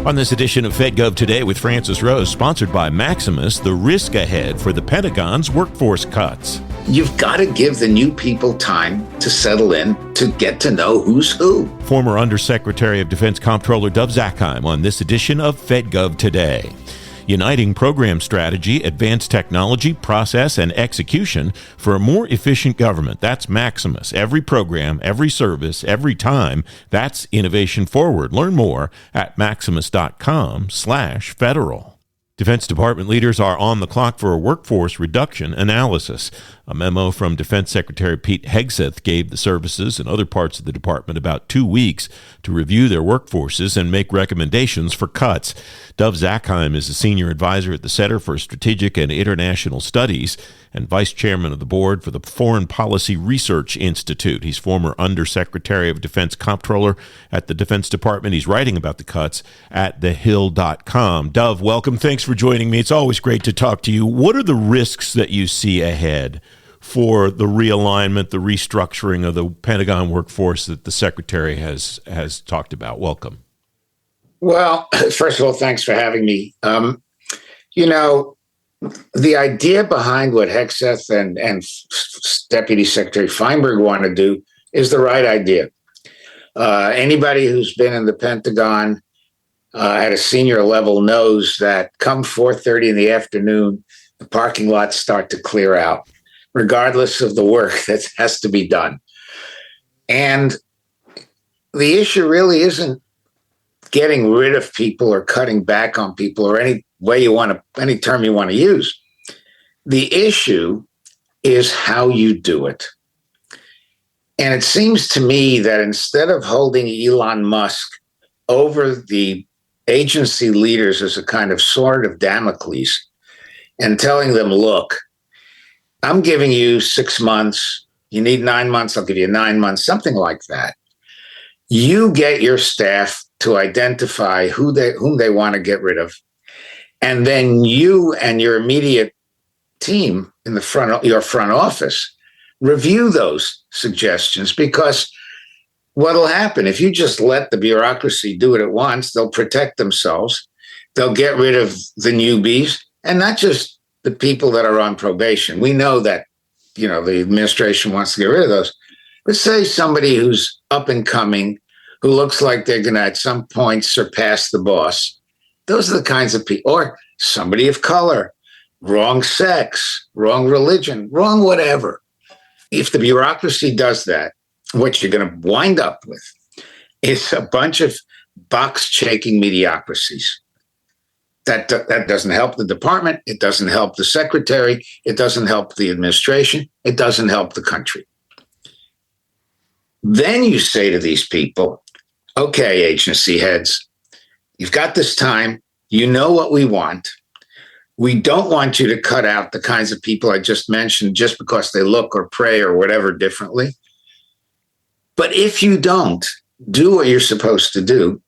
On this edition of FedGov Today with Francis Rose, sponsored by Maximus, the risk ahead for the Pentagon's workforce cuts. You've got to give the new people time to settle in, to get to know who's who. Former Undersecretary of Defense Comptroller Dov Zakheim on this edition of FedGov Today. Uniting program strategy, advanced technology, process, and execution for a more efficient government. That's Maximus. Every program, every service, every time. That's innovation forward. Learn more at maximus.com/federal. Defense Department leaders are on the clock for a workforce reduction analysis. A memo from Defense Secretary Pete Hegseth gave the services and other parts of the department about 2 weeks to review their workforces and make recommendations for cuts. Dov Zakheim is a senior advisor at the Center for Strategic and International Studies and vice chairman of the board for the Foreign Policy Research Institute. He's former Undersecretary of Defense Comptroller at the Defense Department. He's writing about the cuts at thehill.com. Dov, welcome. Thanks for joining me. It's always great to talk to you. What are the risks that you see ahead for the realignment, the restructuring of the Pentagon workforce that the Secretary has talked about? Welcome. Well, first of all, thanks for having me. The idea behind what Hegseth and Deputy Secretary Feinberg want to do is the right idea. Anybody who's been in the Pentagon at a senior level knows that come 4:30 in the afternoon, the parking lots start to clear out, regardless of the work that has to be done. And the issue really isn't getting rid of people or cutting back on people or any term you want to use. The issue is how you do it. And it seems to me that instead of holding Elon Musk over the agency leaders as a kind of sword of Damocles and telling them, look, I'm giving you 6 months. You need 9 months. I'll give you 9 months, something like that. You get your staff to identify whom they want to get rid of. And then you and your immediate team in your front office review those suggestions, because what'll happen if you just let the bureaucracy do it at once, they'll protect themselves. They'll get rid of the newbies, and not just the people that are on probation. We know that, the administration wants to get rid of those. But say somebody who's up and coming, who looks like they're going to at some point surpass the boss. Those are the kinds of people, or somebody of color, wrong sex, wrong religion, wrong whatever. If the bureaucracy does that, what you're going to wind up with is a bunch of box-checking mediocrities. That doesn't help the department. It doesn't help the secretary. It doesn't help the administration. It doesn't help the country. Then you say to these people, okay, agency heads, you've got this time. You know what we want. We don't want you to cut out the kinds of people I just mentioned just because they look or pray or whatever differently. But if you don't do what you're supposed to do,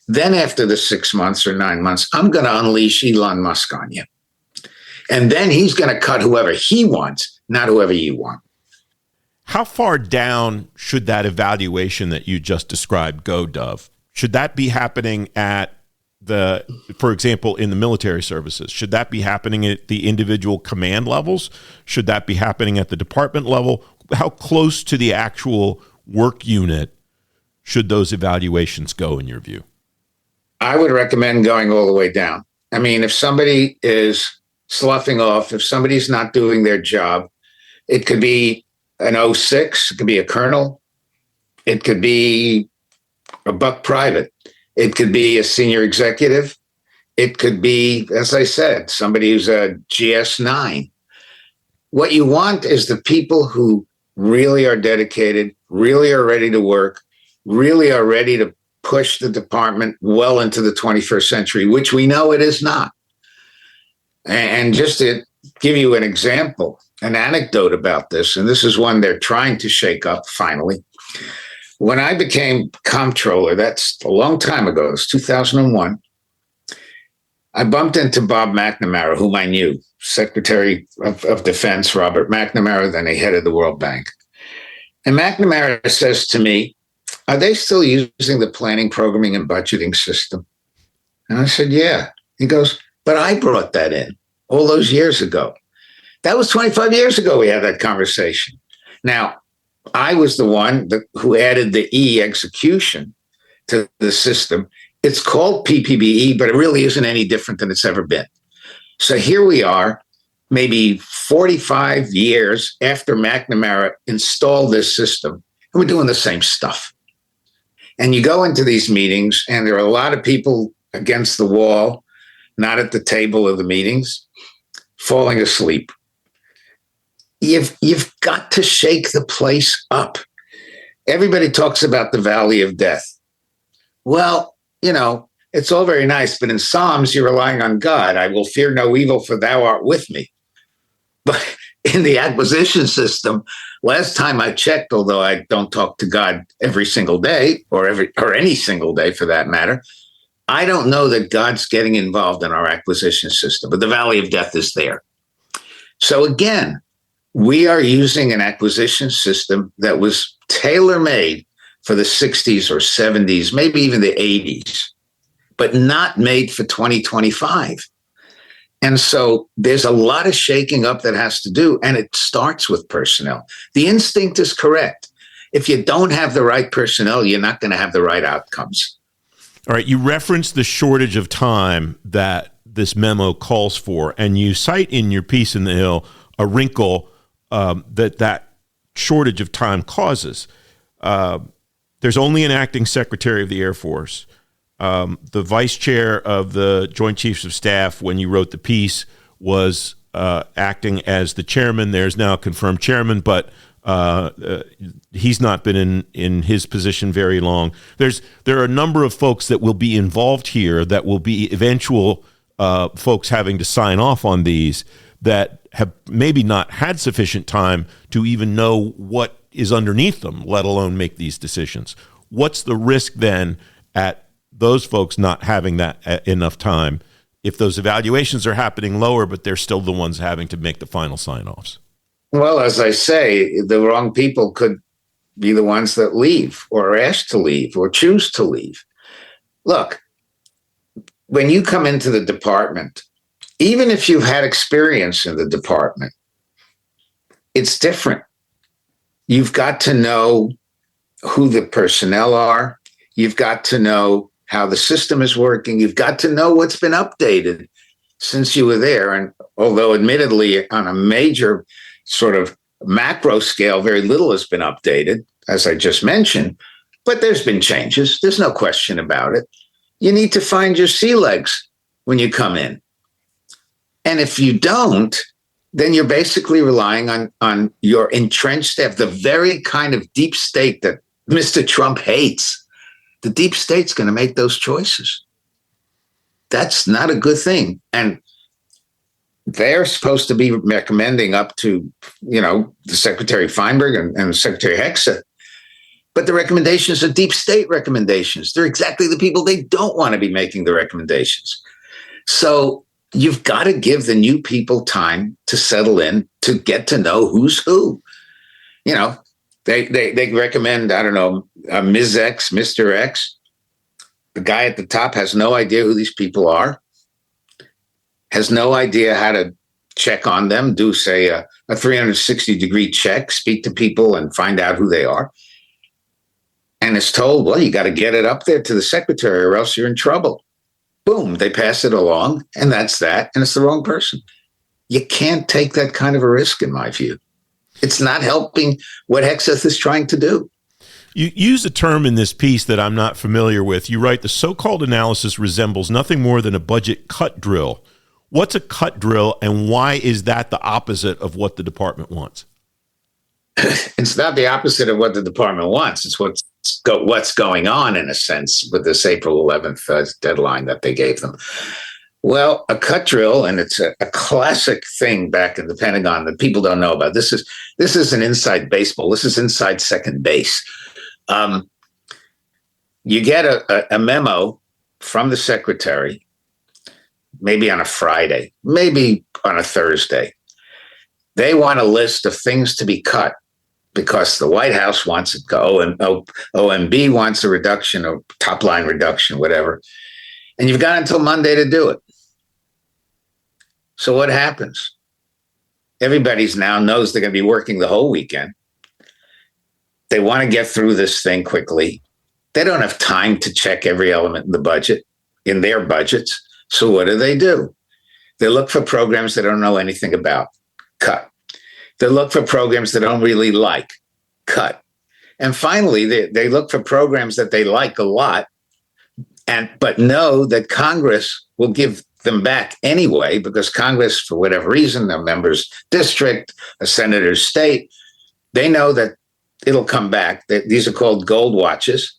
then after the 6 months or 9 months, I'm going to unleash Elon Musk on you. And then he's going to cut whoever he wants, not whoever you want. How far down should that evaluation that you just described go, Dov? Should that be happening for example, in the military services? Should that be happening at the individual command levels? Should that be happening at the department level? How close to the actual work unit should those evaluations go, in your view? I would recommend going all the way down. I mean, if somebody is sloughing off, if somebody's not doing their job, it could be an 06, it could be a colonel, it could be a buck private, it could be a senior executive, it could be, as I said, somebody who's a GS9. What you want is the people who really are dedicated, really are ready to work, really are ready to push the department well into the 21st century, which we know it is not. And just to give you an example, an anecdote about this, and this is one they're trying to shake up finally. When I became comptroller, that's a long time ago, it was 2001, I bumped into Bob McNamara, whom I knew, Secretary of Defense, Robert McNamara, then he headed the World Bank. And McNamara says to me, are they still using the planning, programming, and budgeting system? And I said, yeah. He goes, but I brought that in all those years ago. That was 25 years ago we had that conversation. Now, I was the one who added the E, execution, to the system. It's called PPBE, but it really isn't any different than it's ever been. So here we are, maybe 45 years after McNamara installed this system, and we're doing the same stuff. And you go into these meetings, and there are a lot of people against the wall, not at the table of the meetings, falling asleep. You've got to shake the place up. Everybody talks about the valley of death. Well, it's all very nice, but in Psalms, you're relying on God. I will fear no evil, for thou art with me. But in the acquisition system, last time I checked, although I don't talk to God every single day, or any single day for that matter, I don't know that God's getting involved in our acquisition system, but the valley of death is there. So again, we are using an acquisition system that was tailor-made for the 60s or 70s, maybe even the 80s, but not made for 2025. And so there's a lot of shaking up that has to do, and it starts with personnel. The instinct is correct. If you don't have the right personnel, you're not going to have the right outcomes. All right, you referenced the shortage of time that this memo calls for, and you cite in your piece in the Hill a wrinkle that shortage of time causes. There's only an acting Secretary of the Air Force. The vice chair of the Joint Chiefs of Staff, when you wrote the piece, was acting as the chairman. There's now a confirmed chairman, but he's not been in his position very long. There are a number of folks that will be involved here that will be eventual folks having to sign off on these that have maybe not had sufficient time to even know what is underneath them, let alone make these decisions. What's the risk then at those folks not having that enough time if those evaluations are happening lower, but they're still the ones having to make the final sign-offs? Well, as I say, the wrong people could be the ones that leave or are asked to leave or choose to leave. Look, when you come into the department, even if you've had experience in the department, it's different. You've got to know who the personnel are. You've got to know how the system is working. You've got to know what's been updated since you were there. And although admittedly on a major sort of macro scale, very little has been updated, as I just mentioned, but there's been changes. There's no question about it. You need to find your sea legs when you come in. And if you don't, then you're basically relying on your entrenched staff, the very kind of deep state that Mr. Trump hates. The deep state's going to make those choices. That's not a good thing. And they're supposed to be recommending up to, the Secretary Feinberg and Secretary Hegseth. But the recommendations are deep state recommendations. They're exactly the people they don't want to be making the recommendations. So you've got to give the new people time to settle in, to get to know who's who. They recommend, I don't know, Ms. X, Mr. X. The guy at the top has no idea who these people are, has no idea how to check on them, do, say, a 360-degree check, speak to people and find out who they are. And is told, well, you got to get it up there to the secretary or else you're in trouble. Boom, they pass it along, and that's that, and it's the wrong person. You can't take that kind of a risk, in my view. It's not helping what Hegseth is trying to do. You use a term in this piece that I'm not familiar with. You write, the so-called analysis resembles nothing more than a budget cut drill. What's a cut drill, and why is that the opposite of what the department wants? It's not the opposite of what the department wants. It's what's going on, in a sense, with this April 11th deadline that they gave them. Well, a cut drill, and it's a classic thing back in the Pentagon that people don't know about. This is an inside baseball. This is inside second base. You get a memo from the secretary, maybe on a Friday, maybe on a Thursday. They want a list of things to be cut because the White House wants it go, and OMB wants a reduction or top line reduction, whatever. And you've got until Monday to do it. So what happens? Everybody's now knows they're going to be working the whole weekend. They want to get through this thing quickly. They don't have time to check every element in the budget, in their budgets. So what do? They look for programs they don't know anything about. Cut. They look for programs they don't really like. Cut. And finally, they look for programs that they like a lot, but know that Congress will give them back anyway, because Congress, for whatever reason, a member's district, a senator's state, they know that it'll come back. These are called gold watches,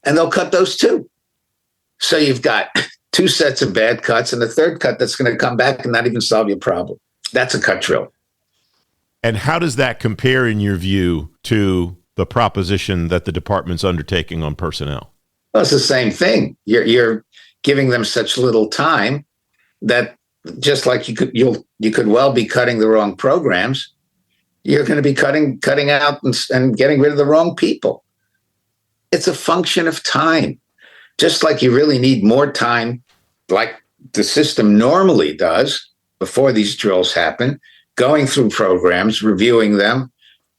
and they'll cut those too. So you've got two sets of bad cuts and a third cut that's going to come back and not even solve your problem. That's a cut drill. And how does that compare, in your view, to the proposition that the department's undertaking on personnel? Well, it's the same thing. You're giving them such little time that, just like you could well be cutting the wrong programs, you're going to be cutting out and getting rid of the wrong people. It's a function of time. Just like you really need more time, like the system normally does before these drills happen, going through programs, reviewing them,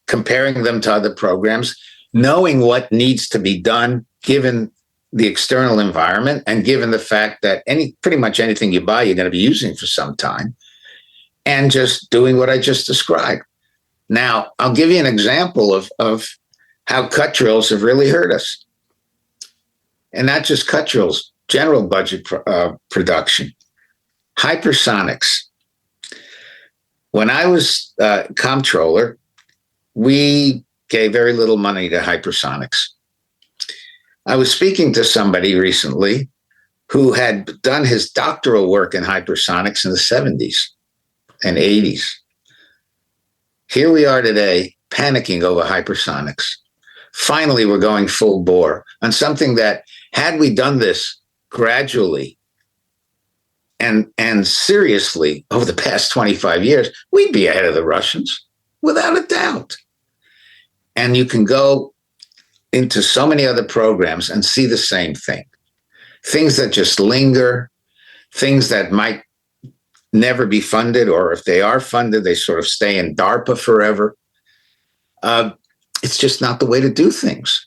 comparing them to other programs, knowing what needs to be done given the external environment and given the fact that pretty much anything you buy, you're going to be using for some time, and just doing what I just described. Now, I'll give you an example of how cut drills have really hurt us. And not just cut drills, general budget production. Hypersonics. When I was comptroller, we gave very little money to hypersonics. I was speaking to somebody recently who had done his doctoral work in hypersonics in the 70s and 80s. Here we are today, panicking over hypersonics. Finally, we're going full bore on something that, had we done this gradually and seriously over the past 25 years, we'd be ahead of the Russians, without a doubt. And you can go into so many other programs and see the same thing. Things that just linger, things that might never be funded, or if they are funded, they sort of stay in DARPA forever. It's just not the way to do things.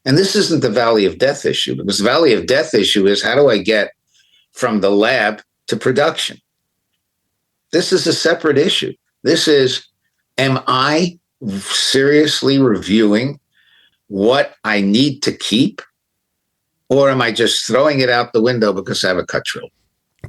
And this isn't the valley of death issue, because the valley of death issue is, how do I get from the lab to production? This is a separate issue. This is, am I seriously reviewing what I need to keep, or am I just throwing it out the window because I have a cut drill?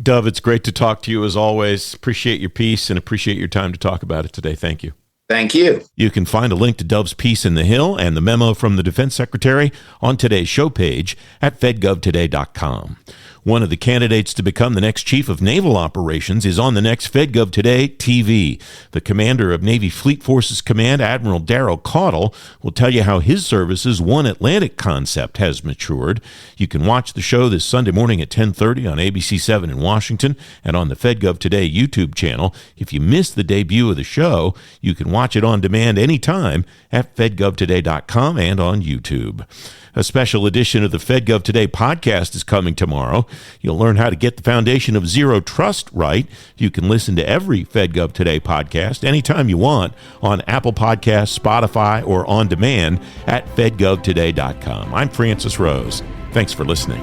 Dov, it's great to talk to you as always. Appreciate your piece and appreciate your time to talk about it today. Thank you. Thank you. You can find a link to Dov's piece in The Hill and the memo from the Defense Secretary on today's show page at fedgovtoday.com. One of the candidates to become the next chief of naval operations is on the next FedGov Today TV. The commander of Navy Fleet Forces Command, Admiral Darrell Caudle, will tell you how his service's One Atlantic concept has matured. You can watch the show this Sunday morning at 10:30 on ABC7 in Washington and on the FedGov Today YouTube channel. If you missed the debut of the show, you can watch it on demand anytime at fedgovtoday.com and on YouTube. A special edition of the FedGov Today podcast is coming tomorrow. You'll learn how to get the foundation of zero trust right. You can listen to every FedGov Today podcast anytime you want on Apple Podcasts, Spotify, or on demand at fedgovtoday.com. I'm Francis Rose. Thanks for listening.